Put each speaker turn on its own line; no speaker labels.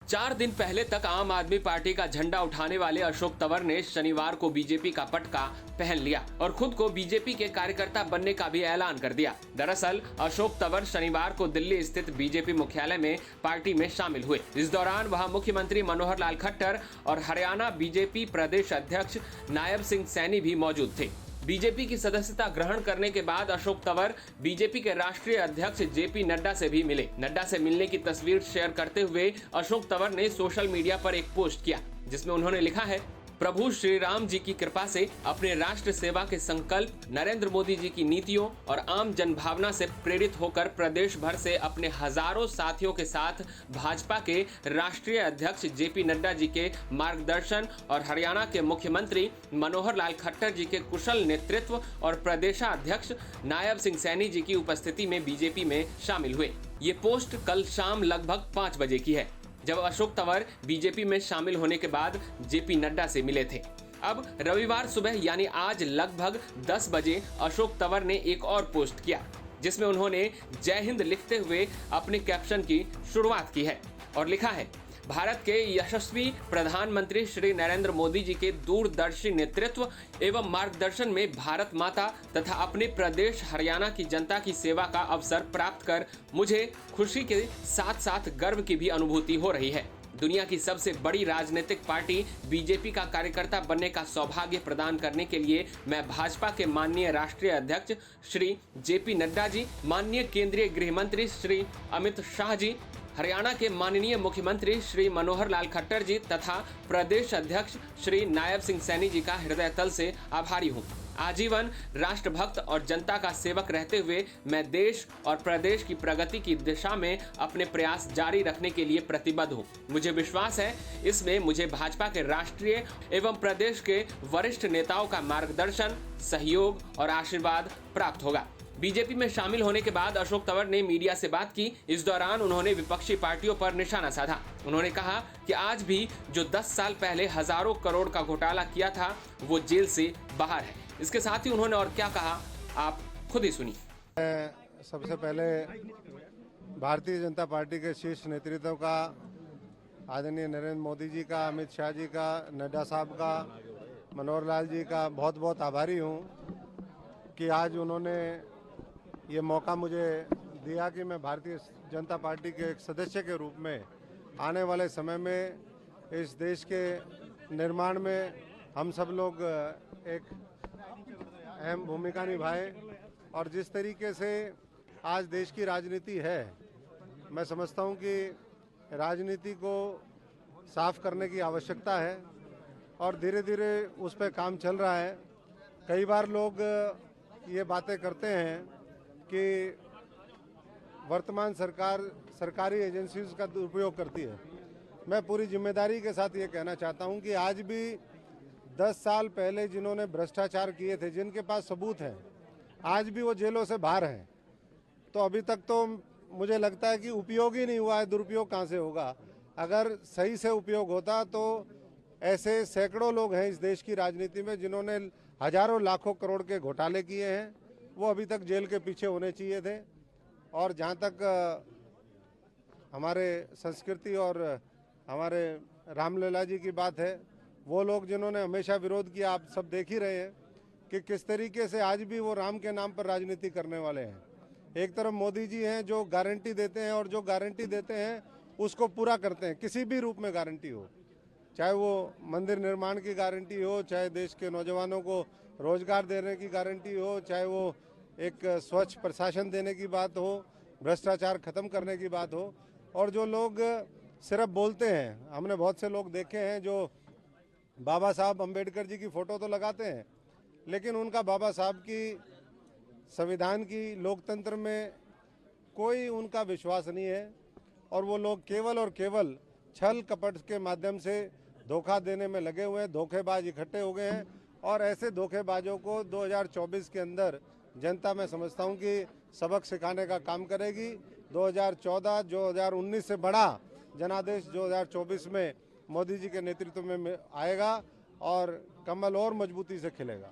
4 दिन पहले तक आम आदमी पार्टी का झंडा उठाने वाले अशोक तंवर ने शनिवार को बीजेपी का पटका पहन लिया और खुद को बीजेपी के कार्यकर्ता बनने का भी ऐलान कर दिया। दरअसल अशोक तंवर शनिवार को दिल्ली स्थित बीजेपी मुख्यालय में पार्टी में शामिल हुए। इस दौरान वहां मुख्यमंत्री मनोहर लाल खट्टर और हरियाणा बीजेपी प्रदेश अध्यक्ष नायब सिंह सैनी भी मौजूद थे। बीजेपी की सदस्यता ग्रहण करने के बाद अशोक तंवर बीजेपी के राष्ट्रीय अध्यक्ष जेपी नड्डा से भी मिले। नड्डा से मिलने की तस्वीर शेयर करते हुए अशोक तंवर ने सोशल मीडिया पर एक पोस्ट किया, जिसमें उन्होंने लिखा है, प्रभु श्री राम जी की कृपा से अपने राष्ट्र सेवा के संकल्प, नरेंद्र मोदी जी की नीतियों और आम जनभावना से प्रेरित होकर प्रदेश भर से अपने हजारों साथियों के साथ भाजपा के राष्ट्रीय अध्यक्ष जेपी नड्डा जी के मार्गदर्शन और हरियाणा के मुख्यमंत्री मनोहर लाल खट्टर जी के कुशल नेतृत्व और प्रदेशाध्यक्ष नायब सिंह सैनी जी की उपस्थिति में बीजेपी में शामिल हुए। ये पोस्ट कल शाम लगभग 5 बजे की है, जब अशोक तंवर बीजेपी में शामिल होने के बाद जेपी नड्डा से मिले थे। अब रविवार सुबह यानी आज लगभग 10 बजे अशोक तंवर ने एक और पोस्ट किया, जिसमें उन्होंने जय हिंद लिखते हुए अपने कैप्शन की शुरुआत की है और लिखा है, भारत के यशस्वी प्रधानमंत्री श्री नरेंद्र मोदी जी के दूरदर्शी नेतृत्व एवं मार्गदर्शन में भारत माता तथा अपने प्रदेश हरियाणा की जनता की सेवा का अवसर प्राप्त कर मुझे खुशी के साथ साथ गर्व की भी अनुभूति हो रही है। दुनिया की सबसे बड़ी राजनीतिक पार्टी बीजेपी का कार्यकर्ता बनने का सौभाग्य प्रदान करने के लिए मैं भाजपा के माननीय राष्ट्रीय अध्यक्ष श्री जेपी नड्डा जी, माननीय केंद्रीय गृह मंत्री श्री अमित शाह जी, हरियाणा के माननीय मुख्यमंत्री श्री मनोहर लाल खट्टर जी तथा प्रदेश अध्यक्ष श्री नायब सिंह सैनी जी का हृदय तल से आभारी हूँ। आजीवन राष्ट्रभक्त और जनता का सेवक रहते हुए मैं देश और प्रदेश की प्रगति की दिशा में अपने प्रयास जारी रखने के लिए प्रतिबद्ध हूँ। मुझे विश्वास है इसमें मुझे भाजपा के राष्ट्रीय एवं प्रदेश के वरिष्ठ नेताओं का मार्गदर्शन, सहयोग और आशीर्वाद प्राप्त होगा। बीजेपी में शामिल होने के बाद अशोक तंवर ने मीडिया से बात की। इस दौरान उन्होंने विपक्षी पार्टियों पर निशाना साधा। उन्होंने कहा कि आज भी जो 10 साल पहले हजारों करोड़ का घोटाला किया था वो जेल से बाहर है। इसके साथ ही उन्होंने और क्या कहा, आप खुद ही सुनिए।
सबसे पहले भारतीय जनता पार्टी के शीर्ष नेतृत्व का, आदरणीय नरेंद्र मोदी जी का, अमित शाह जी का, नड्डा साहब का, मनोहर लाल जी का बहुत बहुत आभारी हूँ कि आज उन्होंने ये मौका मुझे दिया कि मैं भारतीय जनता पार्टी के एक सदस्य के रूप में आने वाले समय में इस देश के निर्माण में हम सब लोग एक अहम भूमिका निभाएं। और जिस तरीके से आज देश की राजनीति है, मैं समझता हूं कि राजनीति को साफ करने की आवश्यकता है और धीरे धीरे उस पर काम चल रहा है। कई बार लोग ये बातें करते हैं कि वर्तमान सरकार सरकारी एजेंसीज का दुरुपयोग करती है। मैं पूरी जिम्मेदारी के साथ ये कहना चाहता हूं कि आज भी 10 साल पहले जिन्होंने भ्रष्टाचार किए थे, जिनके पास सबूत हैं, आज भी वो जेलों से बाहर हैं। तो अभी तक तो मुझे लगता है कि उपयोग ही नहीं हुआ है, दुरुपयोग कहाँ से होगा। अगर सही से उपयोग होता तो ऐसे सैकड़ों लोग हैं इस देश की राजनीति में जिन्होंने हजारों लाखों करोड़ के घोटाले किए हैं, वो अभी तक जेल के पीछे होने चाहिए थे। और जहाँ तक हमारे संस्कृति और हमारे रामलला जी की बात है, वो लोग जिन्होंने हमेशा विरोध किया, आप सब देख ही रहे हैं कि किस तरीके से आज भी वो राम के नाम पर राजनीति करने वाले हैं। एक तरफ मोदी जी हैं जो गारंटी देते हैं और जो गारंटी देते हैं उसको पूरा करते हैं, किसी भी रूप में गारंटी हो, चाहे वो मंदिर निर्माण की गारंटी हो, चाहे देश के नौजवानों को रोजगार देने की गारंटी हो, चाहे वो एक स्वच्छ प्रशासन देने की बात हो, भ्रष्टाचार खत्म करने की बात हो। और जो लोग सिर्फ बोलते हैं, हमने बहुत से लोग देखे हैं जो बाबा साहब अम्बेडकर जी की फ़ोटो तो लगाते हैं, लेकिन उनका बाबा साहब की, संविधान की, लोकतंत्र में कोई उनका विश्वास नहीं है। और वो लोग केवल और केवल छल कपट के माध्यम से धोखा देने में लगे हुए हैं। धोखेबाज इकट्ठे हो गए हैं और ऐसे धोखेबाजों को 2024 के अंदर जनता, मैं समझता हूं कि सबक सिखाने का काम करेगी। 2019 से बड़ा जनादेश 2024 में मोदी जी के नेतृत्व में आएगा और कमल और मजबूती से खिलेगा।